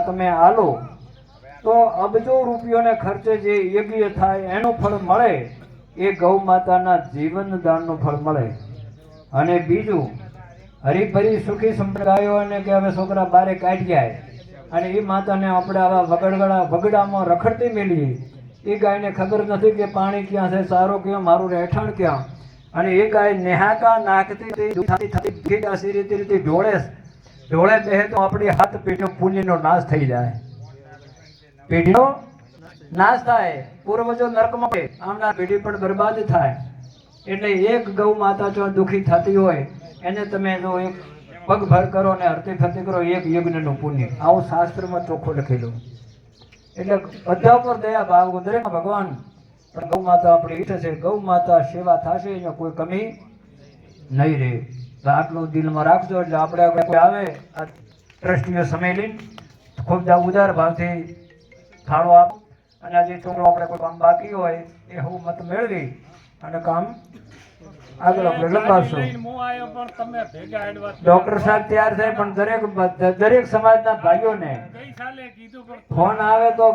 તમે આલો તો અબજો રૂપિયોને ખર્ચે જે યજ્ઞ થાય એનું ફળ મળે, એ ગૌ માતાના જીવન દાનનું ફળ મળે. અને બીજું, હરીફરી સુખી સંપ્રદાયો અને કે હવે છોકરા બારે કાઢી જાય અને એ માતાને આપણે આવા વગડામાં રખડતી મેળવીએ. એ ગાયને ખબર નથી કે પાણી ક્યાં છે, સારો ક્યાં, મારું રહેઠાણ ક્યાં. અને એ ગાય નેહાકા નાખતી રીતે ઢોળે બેહે તો આપણી હાથ પેઢીનો પુણ્યનો નાશ થઈ જાય, પેઢીનો નાશ થાય, પૂર્વજો નરકમાં, આમના પેઢી પણ બરબાદ થાય. એટલે એક ગૌ માતા જો દુઃખી થતી હોય એને તમે જો એક પગભર કરો ને હરતી ફરતી કરો, એક યજ્ઞનું પુણ્ય, આવું શાસ્ત્રમાં ચોખ્ખું લખેલું. એટલે બધા ઉપર દયા ભાવ દરેક ભગવાન. પણ ગૌ માતા આપણી ઈચ્છે છે, ગૌ માતા સેવા થશે એમાં કોઈ કમી નહીં રહે. આટલું દિલમાં રાખજો. એટલે આપણે કોઈ આવે આ ટ્રસ્ટીઓ સમય લઈને ખૂબ ઉદાર ભાવથી ફાળો આપ અને આજે છોકરો આપણે કોઈ કામ બાકી હોય એ હું મત મેળવી અને કામ આગળ આપણે લંબાવશું. ડોક્ટર સાહેબ તૈયાર થાય પણ દરેક સમાજના ભાઈઓને ફોન આવે તો